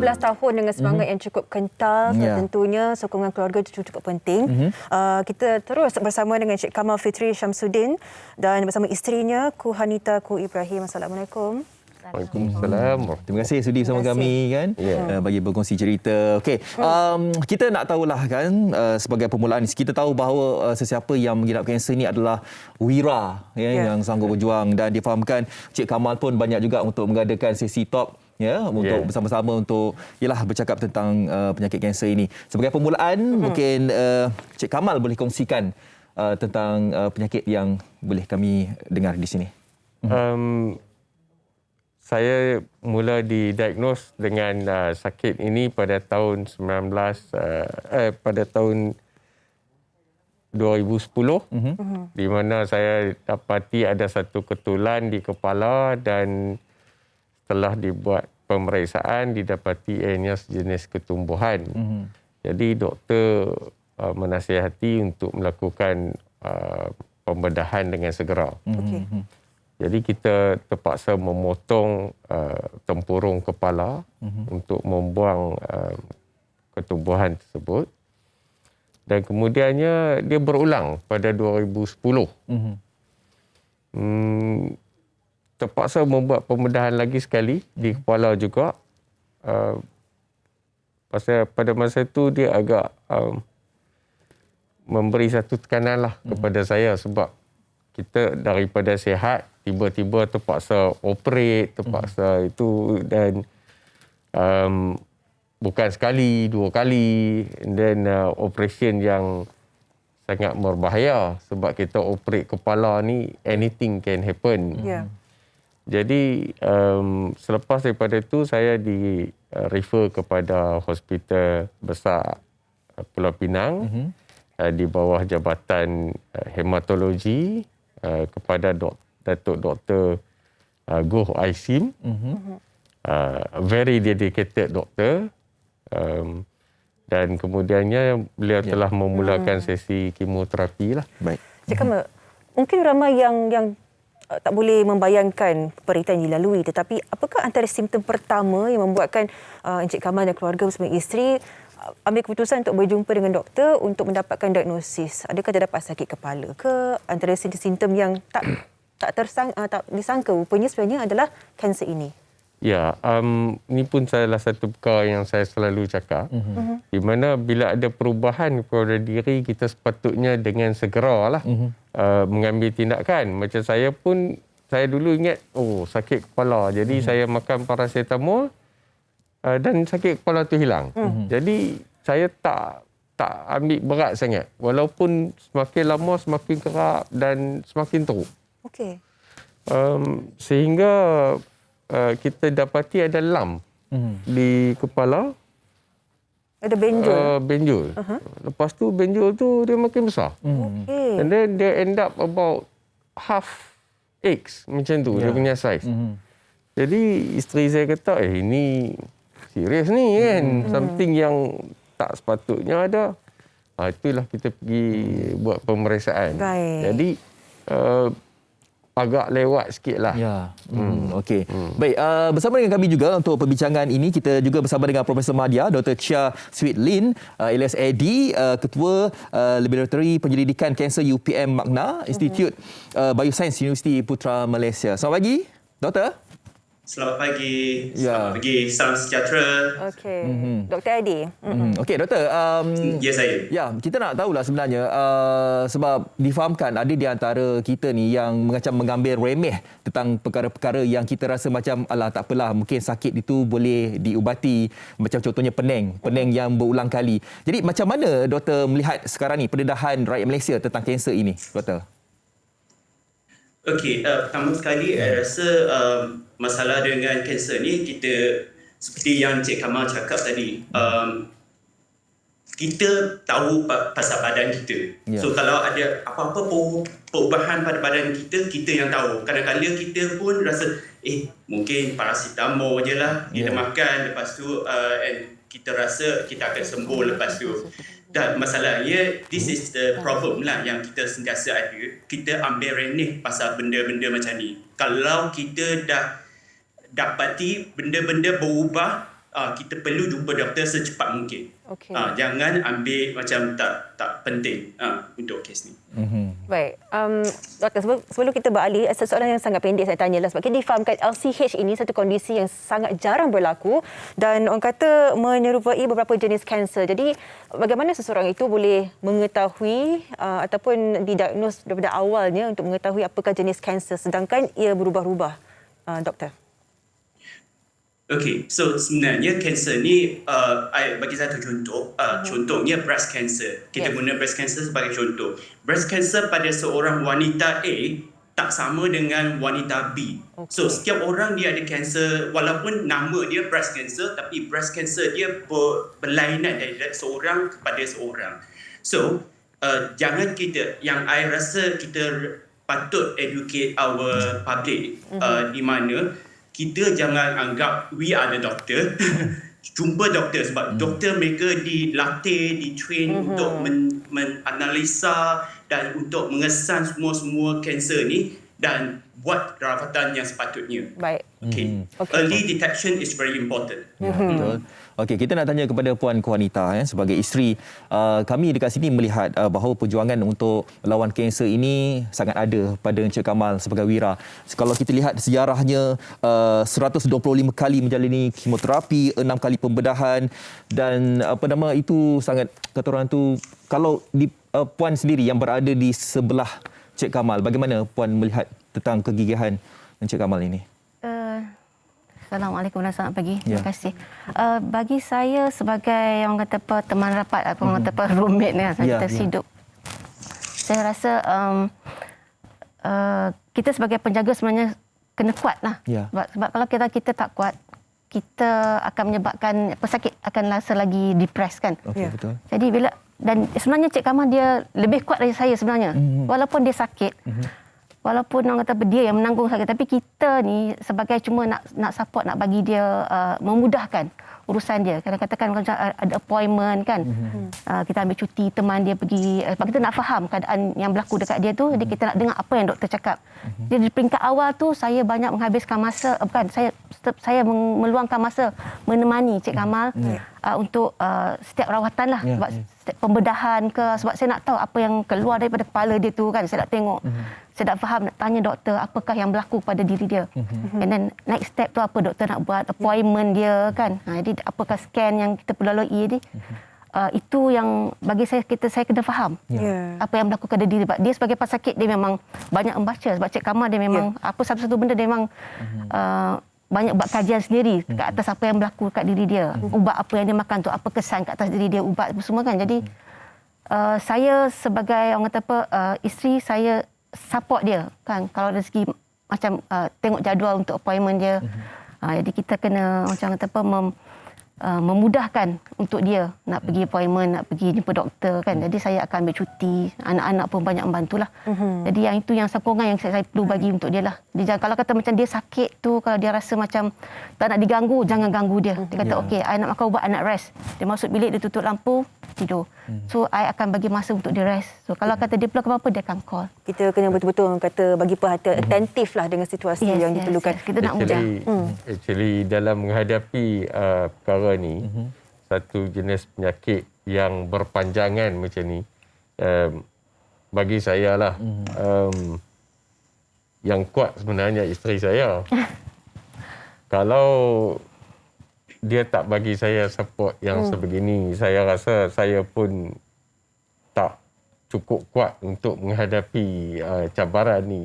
11 tahun dengan semangat yang cukup kental, dan tentunya sokongan keluarga itu cukup penting. Kita terus bersama dengan Cik Kamal Fitri Syamsuddin dan bersama isterinya Ku Hanita Ku Ibrahim. Assalamualaikum. Waalaikumsalam. Terima kasih sudi bersama kami kan, bagi berkongsi cerita. Okey, kita nak tahulah kan, sebagai permulaan kita tahu bahawa sesiapa yang mengidap kanser ini adalah wira yang sanggup berjuang, dan difahamkan Cik Kamal pun banyak juga untuk mengadakan sesi talk untuk bersama-sama untuk bercakap tentang penyakit kanser ini. Sebagai permulaan, mungkin Cik Kamal boleh kongsikan tentang penyakit yang boleh kami dengar di sini. Saya mula didiagnos dengan sakit ini pada tahun 2010, di mana saya dapati ada satu ketulan di kepala, dan setelah dibuat pemeriksaan didapati ianya sejenis ketumbuhan. Jadi doktor menasihati untuk melakukan pembedahan dengan segera. Jadi kita terpaksa memotong tempurung kepala untuk membuang ketumbuhan tersebut. Dan kemudiannya dia berulang pada 2010. Terpaksa membuat pembedahan lagi sekali di kepala juga. Pasal pada masa itu dia agak memberi satu tekanan lah kepada saya, sebab kita daripada sihat tiba-tiba terpaksa operate, terpaksa itu, dan bukan sekali, 2 kali, dan operation yang sangat berbahaya, sebab kita operate kepala ni anything can happen. Jadi selepas daripada itu saya di refer kepada hospital besar Pulau Pinang, di bawah jabatan hematologi, kepada Datuk Dr. Goh Aisim, very dedicated doktor, dan kemudiannya beliau telah memulakan sesi kemoterapi lah. Baik. Cik Kamal, mungkin ramai yang tak boleh membayangkan penderitaan yang dilalui, tetapi apakah antara simptom pertama yang membuatkan Encik Kamal dan keluarga bersama isteri ambil keputusan untuk berjumpa dengan doktor untuk mendapatkan diagnosis? Adakah terdapat sakit kepala ke? Antara simptom yang tak disangka rupanya sebenarnya adalah kanser ini. Ya, ini pun salah satu perkara yang saya selalu cakap, di mana bila ada perubahan pada diri, kita sepatutnya dengan segeralah mengambil tindakan. Macam saya pun, saya dulu ingat, sakit kepala, jadi saya makan paracetamol, dan sakit kepala tu hilang. Jadi saya tak ambil berat sangat, walaupun semakin lama semakin kerap dan semakin teruk. Okey. Sehingga kita dapati ada lump di kepala. Ada benjol. Benjol. Lepas tu benjol tu dia makin besar. And then dia end up about half X macam tu, dia punya size. Jadi isteri saya kata, ini serius ni kan, something yang tak sepatutnya ada. Itulah kita pergi buat pemeriksaan. Baik. Jadi agak lewat sikit lah. Okey. Baik, bersama dengan kami juga untuk perbincangan ini, kita juga bersama dengan Profesor Madya, Dr. Chia Swee Lin, alias Eddie, Ketua Laboratori Penyelidikan Kanser UPM Magna, Institut Biosains Universiti Putra Malaysia. Selamat pagi, Doktor. Selamat pagi. Selamat pagi. Salam sejahtera. Okey. Dr. Eddie. Okey, Doktor. Ya, saya. Ya, kita nak tahulah sebenarnya, sebab difahamkan ada di antara kita ni yang macam mengambil remeh tentang perkara-perkara yang kita rasa macam, alah tak apalah, mungkin sakit itu boleh diubati. Macam contohnya pening yang berulang kali. Jadi macam mana Doktor melihat sekarang ni pendedahan rakyat Malaysia tentang kanser ini, Doktor? Okey, pertama sekali saya rasa masalah dengan kanser ni, kita seperti yang Cik Kamal cakap tadi, kita tahu pasal badan kita. So kalau ada apa-apa perubahan pada badan kita, kita yang tahu. Kadang-kadang kita pun rasa mungkin paracetamol je lah kita makan, lepas tu kita rasa kita akan sembuh lepas tu. Dan masalahnya, this is the problem lah yang kita sentiasa ada. Kita ambil remeh pasal benda-benda macam ni. Kalau kita dah dapati benda-benda berubah kita perlu jumpa doktor secepat mungkin. Okey. Jangan ambil macam tak penting untuk kes ni. Baik. Doktor, sebelum kita beralih, soalan yang sangat pendek saya tanyalah sebab kita difahamkan LCH ini satu kondisi yang sangat jarang berlaku dan orang kata menyerupai beberapa jenis kanser. Jadi bagaimana seseorang itu boleh mengetahui ataupun didiagnos daripada awalnya untuk mengetahui apakah jenis kanser sedangkan ia berubah-ubah, doktor? Okay, so sebenarnya kanser ni bagi satu contoh, contohnya breast cancer. Kita guna breast cancer sebagai contoh. Breast cancer pada seorang wanita A tak sama dengan wanita B. Okay. So setiap orang dia ada kanser, walaupun nama dia breast cancer, tapi breast cancer dia berlainan dari seorang kepada seorang. So jangan kita, yang I rasa kita patut educate our public di mana kita jangan anggap we are the doctor. Jumpa doktor sebab doktor mereka dilatih, ditrain untuk menganalisa dan untuk mengesan semua kanser ni dan buat rawatan yang sepatutnya. Baik. Okay. Early detection is very important. Ya, betul. Okey, kita nak tanya kepada Puan Juanita sebagai isteri. Kami dekat sini melihat bahawa perjuangan untuk melawan kanser ini sangat ada pada Encik Kamal sebagai Wira. Kalau kita lihat sejarahnya 125 kali menjalani kemoterapi, 6 kali pembedahan dan itu sangat kata orang tu kalau Puan sendiri yang berada di sebelah Encik Kamal, bagaimana Puan melihat tentang kegigihan Encik Kamal ini? Assalamualaikum dan selamat pagi. Ya. Terima kasih. Bagi saya sebagai orang kata apa, teman rapat atau orang kata apa, roommate ni, kita hidup. Saya rasa kita sebagai penjaga sebenarnya kena kuat lah. Ya. Sebab kalau kita tak kuat, kita akan menyebabkan pesakit akan rasa lagi depres kan. Okey, betul. Jadi dan sebenarnya Cik Kamal dia lebih kuat dari saya sebenarnya. Walaupun dia sakit. Walaupun orang kata dia yang menanggung sakit, tapi kita ni sebagai cuma nak support, nak bagi dia memudahkan urusan dia. Kadang-kadang macam ada appointment kan, kita ambil cuti, teman dia pergi, sebab kita nak faham keadaan yang berlaku dekat dia tu, jadi kita nak dengar apa yang doktor cakap. Jadi di peringkat awal tu saya banyak menghabiskan masa, saya meluangkan masa menemani Cik Kamal untuk setiap rawatan lah. Sebab setiap pembedahan ke, sebab saya nak tahu apa yang keluar daripada kepala dia tu kan, saya nak tengok. Saya nak faham, nak tanya doktor apakah yang berlaku pada diri dia. And then next step tu apa doktor nak buat, appointment dia kan. Jadi apakah scan yang kita perlu lalui ni. Itu yang bagi saya kena faham. Apa yang berlaku pada diri. Dia sebagai pesakit dia memang banyak membaca. Sebab Cik Kamal dia memang apa satu-satu benda dia memang banyak buat kajian sendiri ke atas apa yang berlaku kat diri dia. Ubat apa yang dia makan tu, apa kesan kat atas diri dia, ubat semua kan. Jadi saya sebagai orang kata apa, isteri saya support dia kan, kalau dari segi macam tengok jadual untuk appointment dia. Jadi kita kena macam kata apa memudahkan untuk dia nak pergi appointment, nak pergi jumpa doktor kan. Jadi saya akan ambil cuti, anak-anak pun banyak membantulah. Jadi yang itu yang sokongan yang saya perlu bagi untuk dia lah. Dia, kalau kata macam dia sakit tu, kalau dia rasa macam tak nak diganggu, jangan ganggu dia. Dia kata okey, I nak makan ubat, I nak rest. Dia masuk bilik, dia tutup lampu, tidur. So I akan bagi masa untuk dia rest. So kalau kata dia perlu apa-apa, dia akan call. Kita kena betul-betul kata bagi perhatian attentif lah dengan situasi yang diperlukan. Kita nak mudah. Actually dalam menghadapi perkara ni, satu jenis penyakit yang berpanjangan macam ni, bagi saya lah, yang kuat sebenarnya isteri saya. Kalau dia tak bagi saya support yang sebegini, saya rasa saya pun tak cukup kuat untuk menghadapi cabaran ni.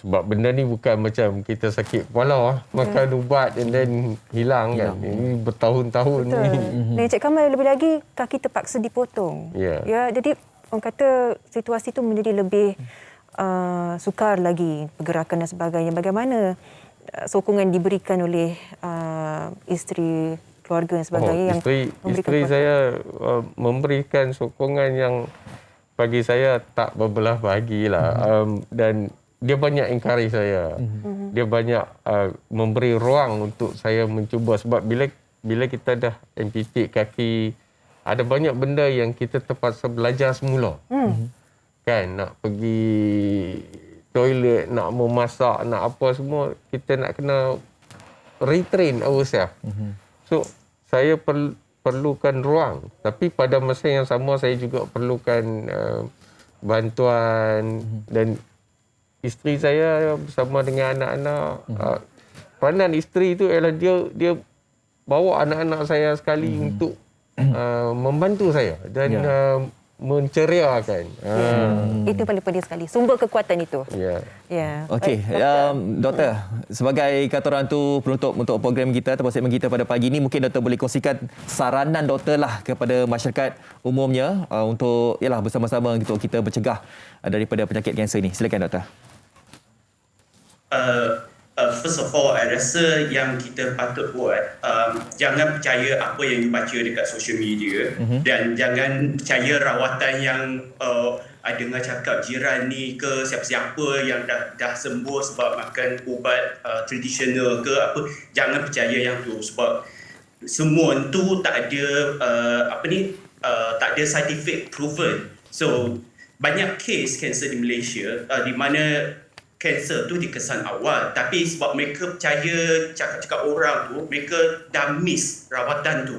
Sebab benda ni bukan macam kita sakit kepala, makan ubat and then hilang kan. Ini bertahun-tahun ni. Dan Cik Kamal lebih lagi kaki terpaksa dipotong. Ya, jadi orang kata situasi tu menjadi lebih sukar lagi pergerakan dan sebagainya. Bagaimana sokongan diberikan oleh isteri, keluarga dan sebagainya yang isteri saya memberikan sokongan yang bagi saya tak berbelah bahagilah. Dan dia banyak encourage saya. Dia banyak memberi ruang untuk saya mencuba. Sebab bila kita dah amputate kaki, ada banyak benda yang kita terpaksa belajar semula. Kan, nak pergi toilet, nak memasak, nak apa semua, kita nak kena retrain ourselves. So saya perlukan ruang, tapi pada masa yang sama saya juga perlukan bantuan dan isteri saya bersama dengan anak-anak. Peranan isteri itu ialah dia bawa anak-anak saya sekali untuk membantu saya dan menceriakan. Itu paling penting sekali. Sumber kekuatan itu. Ya. Ya. Okey, doktor, sebagai kata orang tu penutup untuk program kita ataupun segmen kita pada pagi ini, mungkin doktor boleh kongsikan saranan doktor lah kepada masyarakat umumnya untuk yalah bersama-sama untuk kita mencegah daripada penyakit kanser ni. Silakan doktor. First of all, I rasa yang kita patut buat, jangan percaya apa yang dibaca dekat social media dan jangan percaya rawatan yang dengar cakap jiran ni ke siapa-siapa yang dah sembuh sebab makan ubat tradisional ke apa. Jangan percaya yang tu sebab semua tu tak ada tak ada scientific proven. So banyak kes kanser di Malaysia di mana kanser tu dikesan awal, tapi sebab mereka percaya cakap-cakap orang tu, mereka dah miss rawatan tu.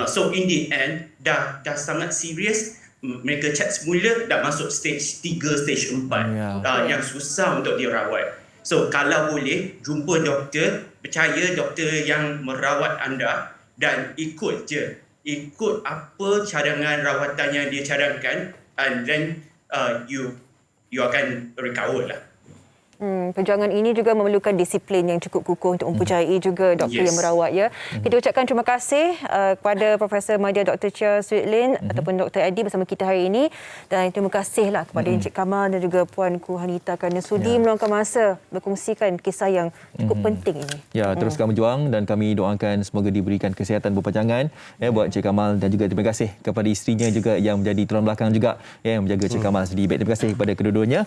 So in the end dah sangat serius, mereka check semula dah masuk stage 3, stage 4 yang susah untuk dirawat. So kalau boleh jumpa doktor, percaya doktor yang merawat anda dan ikut apa cadangan rawatan yang dia cadangkan, and then you akan recover lah. Perjuangan ini juga memerlukan disiplin yang cukup kukuh untuk mempercayai juga doktor yang merawat ya. Kita ucapkan terima kasih kepada Profesor Madya Dr. Chia Sweetlin ataupun Dr. Adi bersama kita hari ini, dan terima kasihlah kepada Encik Kamal dan juga Puanku Hanita kerana sudi meluangkan masa berkongsikan kisah yang cukup penting ini. Ya, teruskan berjuang dan kami doakan semoga diberikan kesihatan berpanjangan buat Encik Kamal, dan juga terima kasih kepada isterinya juga yang menjadi tulang belakang juga yang menjaga Encik Kamal sedih baik. Terima kasih kepada kedua-duanya.